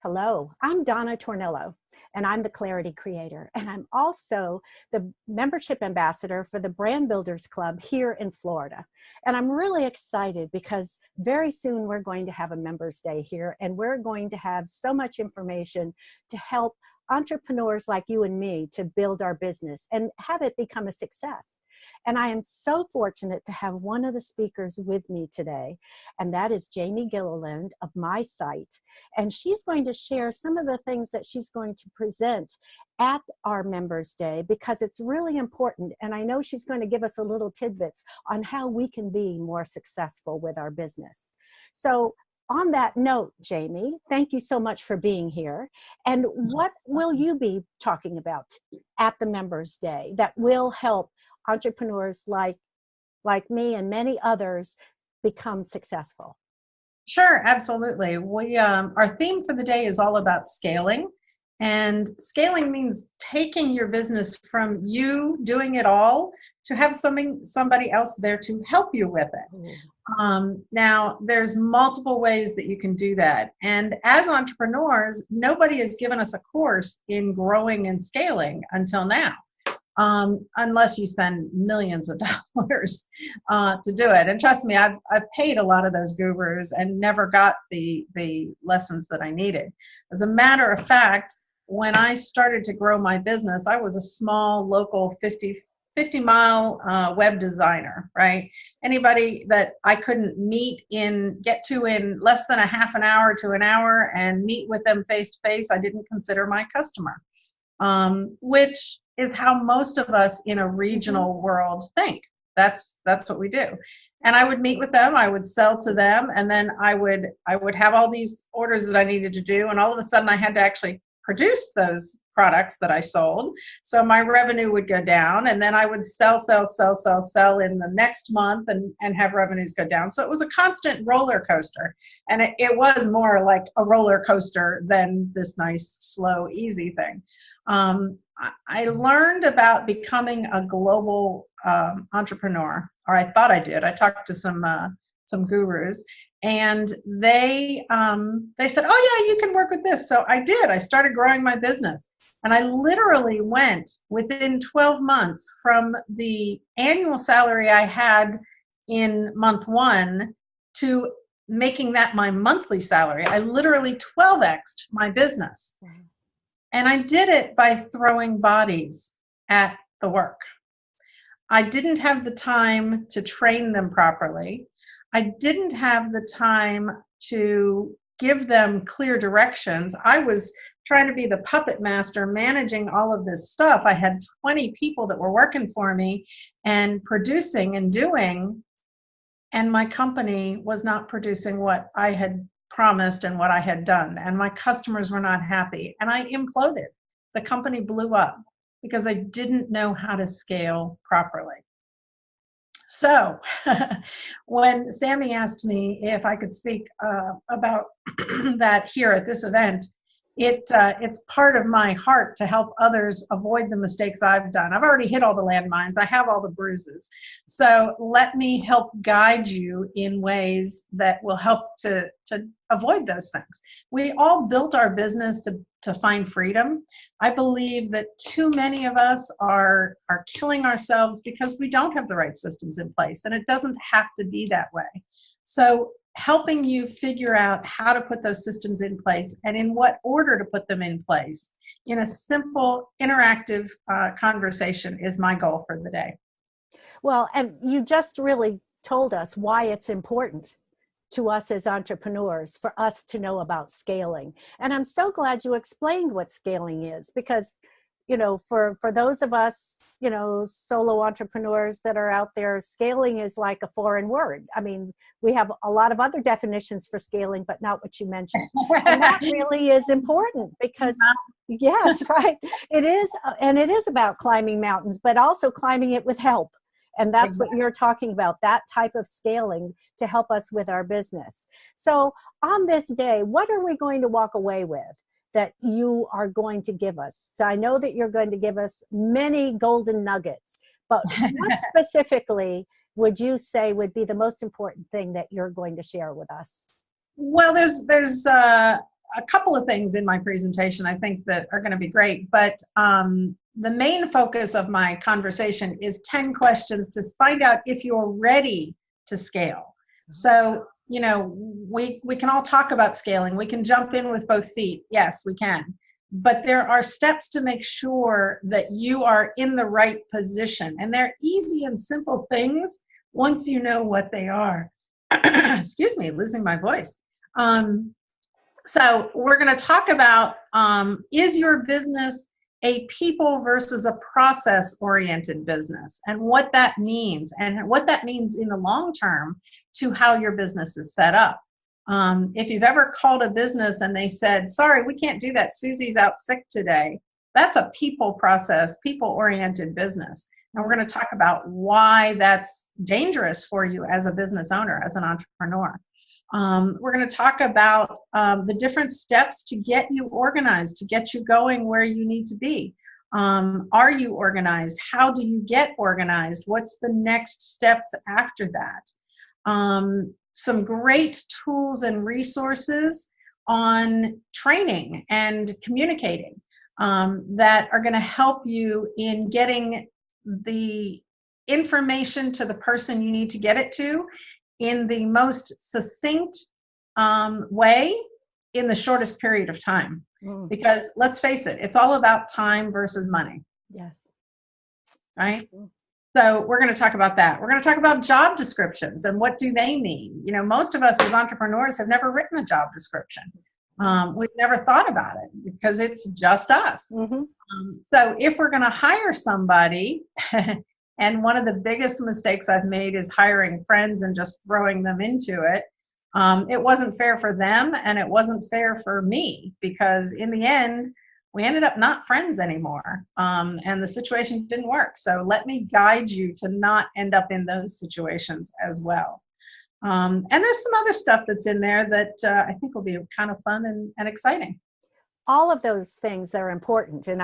Hello, I'm Donna Tornillo, and I'm the Clarity Creator, and I'm also the membership ambassador for the Brand Builders Club here in Florida. And I'm really excited because very soon we're going to have a Members Day here, and we're going to have so much information to help entrepreneurs like you and me to build our business and have it become a success. And I am so fortunate to have one of the speakers with me today, and that is Jamie Gilleland of my site. And she's going to share some of the things that she's going to present at our Members Day because it's really important. And I know she's going to give us a little tidbits on how we can be more successful with our business. So on that note, Jamie, thank you so much for being here. And what will you be talking about at the Members Day that will help entrepreneurs like me and many others become successful? Sure, absolutely. Our theme for the day is all about scaling. And scaling means taking your business from you doing it all to have somebody else there to help you with it. Now, there's multiple ways that you can do that. And as entrepreneurs, nobody has given us a course in growing and scaling until now. Unless you spend millions of dollars to do it. And trust me, I've paid a lot of those gurus and never got the lessons that I needed. As a matter of fact, when I started to grow my business, I was a small local 50-mile web designer, right? Anybody that I couldn't get to in less than a half an hour to an hour and meet with them face to face, I didn't consider my customer, which is how most of us in a regional world think. That's what we do. And I would meet with them, I would sell to them, and then I would have all these orders that I needed to do, and all of a sudden I had to actually produce those products that I sold. So my revenue would go down, and then I would sell in the next month and have revenues go down. So it was a constant roller coaster. And it was more like a roller coaster than this nice, slow, easy thing. I learned about becoming a global entrepreneur, or I thought I did. I talked to some gurus, and they said, "Oh yeah, you can work with this." So I did. I started growing my business, and I literally went within 12 months from the annual salary I had in month one to making that my monthly salary. I literally 12x'd my business. And I did it by throwing bodies at the work. I didn't have the time to train them properly. I didn't have the time to give them clear directions. I was trying to be the puppet master managing all of this stuff. I had 20 people that were working for me and producing and doing, and my company was not producing what I had promised and what I had done, and my customers were not happy, and I imploded. The company blew up because I didn't know how to scale properly. So when Sammy asked me if I could speak about that here at this event, it's part of my heart to help others avoid the mistakes I've done. I've already hit all the landmines. I have all the bruises. So let me help guide you in ways that will help to avoid those things. We all built our business to find freedom. I believe that too many of us are killing ourselves because we don't have the right systems in place, and it doesn't have to be that way. So helping you figure out how to put those systems in place and in what order to put them in place in a simple, interactive conversation is my goal for the day. Well, and you just really told us why it's important to us as entrepreneurs for us to know about scaling. And I'm so glad you explained what scaling is, because for those of us, solo entrepreneurs that are out there, scaling is like a foreign word. I mean, we have a lot of other definitions for scaling, but not what you mentioned. And that really is important because, yes, right. It is. And it is about climbing mountains, but also climbing it with help. And that's what you're talking about, that type of scaling to help us with our business. So on this day, what are we going to walk away with that you are going to give us? So I know that you're going to give us many golden nuggets, but what specifically would you say would be the most important thing that you're going to share with us? Well, there's a couple of things in my presentation I think that are going to be great, but the main focus of my conversation is 10 questions to find out if you're ready to scale. So, you know, we can all talk about scaling. We can jump in with both feet. Yes, we can. But there are steps to make sure that you are in the right position. And they're easy and simple things once you know what they are. Excuse me, losing my voice. So we're going to talk about, is your business a people versus a process oriented business, and what that means in the long term to how your business is set up. If you've ever called a business and they said, sorry, we can't do that, Susie's out sick today, that's a people oriented business. And we're going to talk about why that's dangerous for you as a business owner, as an entrepreneur. We're going to talk about the different steps to get you organized, to get you going where you need to be. Are you organized? How do you get organized? What's the next steps after that? Some great tools and resources on training and communicating that are going to help you in getting the information to the person you need to get it to in the most succinct way in the shortest period of time. Because let's face it, it's all about time versus money. Yes. Right? So we're going to talk about that. We're going to talk about job descriptions and what do they mean. You know, most of us as entrepreneurs have never written a job description. We've never thought about it because it's just us. So if we're going to hire somebody, and one of the biggest mistakes I've made is hiring friends and just throwing them into it. It wasn't fair for them and it wasn't fair for me, because in the end, we ended up not friends anymore, and the situation didn't work. So let me guide you to not end up in those situations as well. And there's some other stuff that's in there that I think will be kind of fun and exciting. All of those things are important, and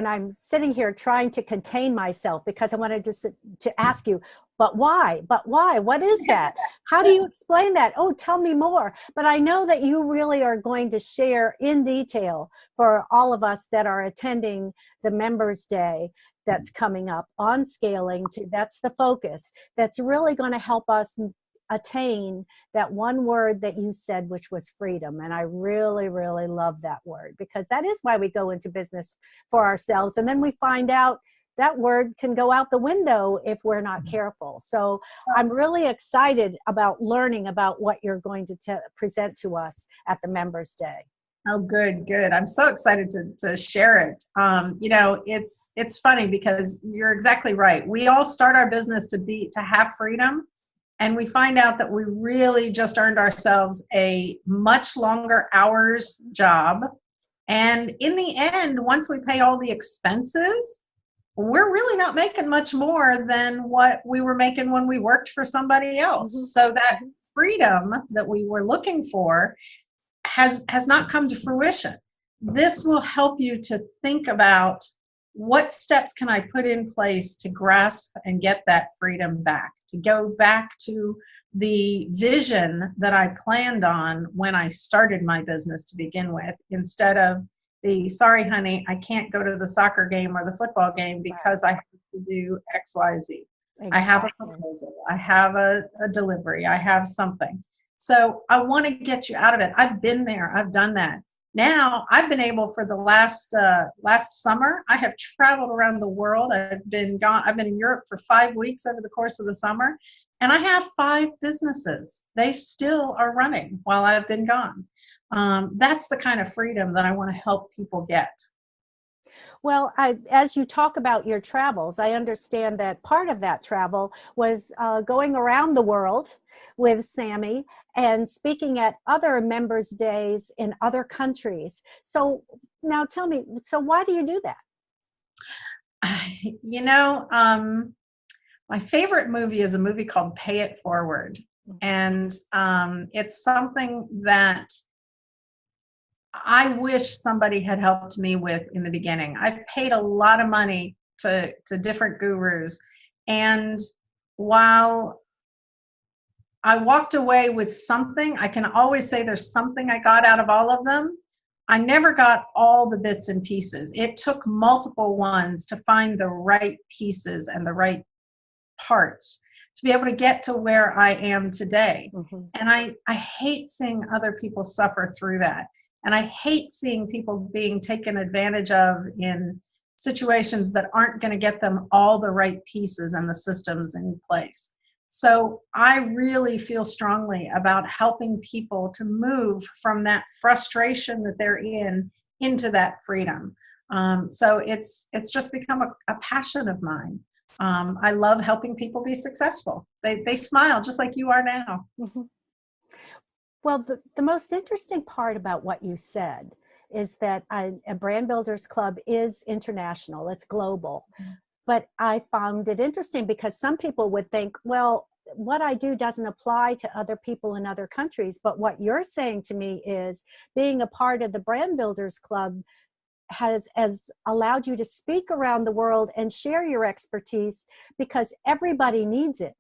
I'm sitting here trying to contain myself because I wanted to ask you, but why? What is that? How do you explain that? Oh, tell me more. But I know that you really are going to share in detail for all of us that are attending the Members Day that's coming up on scaling. That's the focus. That's really going to help us attain that one word that you said, which was freedom. And I really, really love that word, because that is why we go into business for ourselves. And then we find out that word can go out the window if we're not careful. So I'm really excited about learning about what you're going to present to us at the Members Day. Oh, good. I'm so excited to share it. You know, it's funny because you're exactly right. We all start our business to have freedom. And we find out that we really just earned ourselves a much longer hours job. And in the end, once we pay all the expenses, we're really not making much more than what we were making when we worked for somebody else. So that freedom that we were looking for has not come to fruition. This will help you to think about, what steps can I put in place to grasp and get that freedom back, to go back to the vision that I planned on when I started my business to begin with, instead of the, sorry, honey, I can't go to the soccer game or the football game because I have to do X, Y, Z. Exactly. I have a proposal, I have a delivery, I have something. So I want to get you out of it. I've been there, I've done that. Now I've been able, for the last summer, I have traveled around the world. I've been in Europe for 5 weeks over the course of the summer, and I have 5 businesses. They still are running while I've been gone. That's the kind of freedom that I want to help people get. Well, as you talk about your travels, I understand that part of that travel was going around the world with Sammy and speaking at other members' days in other countries. So now tell me, so why do you do that? You know, my favorite movie is a movie called Pay It Forward. And it's something that I wish somebody had helped me with in the beginning. I've paid a lot of money to different gurus. And while I walked away with something, I can always say there's something I got out of all of them. I never got all the bits and pieces. It took multiple ones to find the right pieces and the right parts to be able to get to where I am today. Mhm. And I hate seeing other people suffer through that. And I hate seeing people being taken advantage of in situations that aren't going to get them all the right pieces and the systems in place. So I really feel strongly about helping people to move from that frustration that they're in into that freedom. So it's just become a passion of mine. I love helping people be successful. They smile just like you are now. Mhm. Well, the most interesting part about what you said is that a brand builders club is international, it's global. But I found it interesting because some people would think, well, what I do doesn't apply to other people in other countries. But what you're saying to me is being a part of the brand builders club has allowed you to speak around the world and share your expertise because everybody needs it.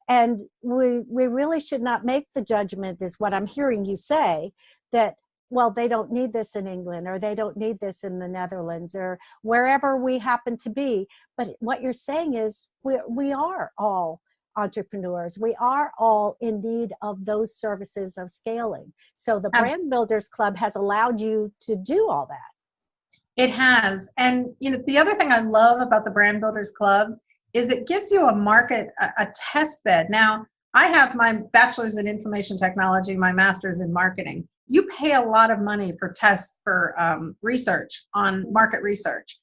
And we really should not make the judgment, is what I'm hearing you say, that, well, they don't need this in England, or they don't need this in the Netherlands, or wherever we happen to be. But what you're saying is we are all entrepreneurs. We are all in need of those services of scaling. So the Brand Builders Club has allowed you to do all that. It has. And the other thing I love about the Brand Builders Club is it gives you a market, a test bed. Now, I have my bachelor's in information technology, my master's in marketing. You pay a lot of money for tests, for research on market research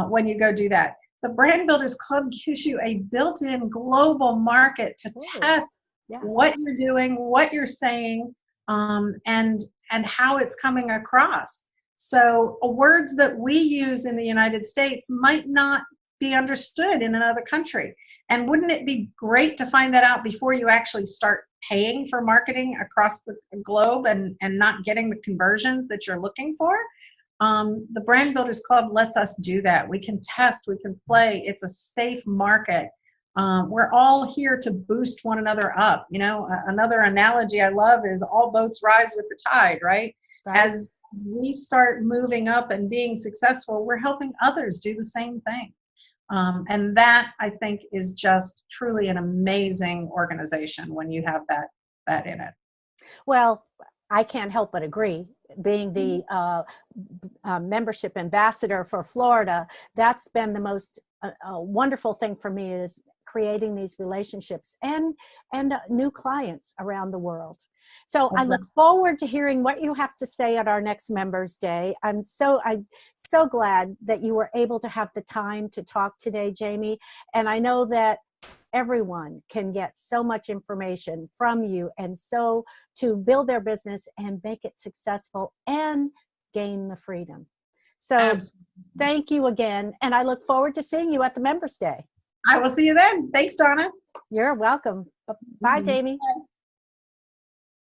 when you go do that. The Brand Builders Club gives you a built-in global market to test what you're doing, what you're saying, and how it's coming across. So words that we use in the United States might not be understood in another country. And wouldn't it be great to find that out before you actually start paying for marketing across the globe and not getting the conversions that you're looking for? The Brand Builders Club lets us do that. We can test, we can play. It's a safe market. We're all here to boost one another up. Another analogy I love is all boats rise with the tide, right? As we start moving up and being successful, we're helping others do the same thing. And that, I think, is just truly an amazing organization when you have that in it. Well, I can't help but agree. Being the membership ambassador for Florida, that's been the most wonderful thing for me, is creating these relationships and new clients around the world. So I look forward to hearing what you have to say at our next Members Day. I'm so glad that you were able to have the time to talk today, Jamie. And I know that everyone can get so much information from you, and so to build their business and make it successful and gain the freedom. So thank you again. And I look forward to seeing you at the Members Day. I will see you then. Thanks, Donna. You're welcome. Bye, Jamie. Bye.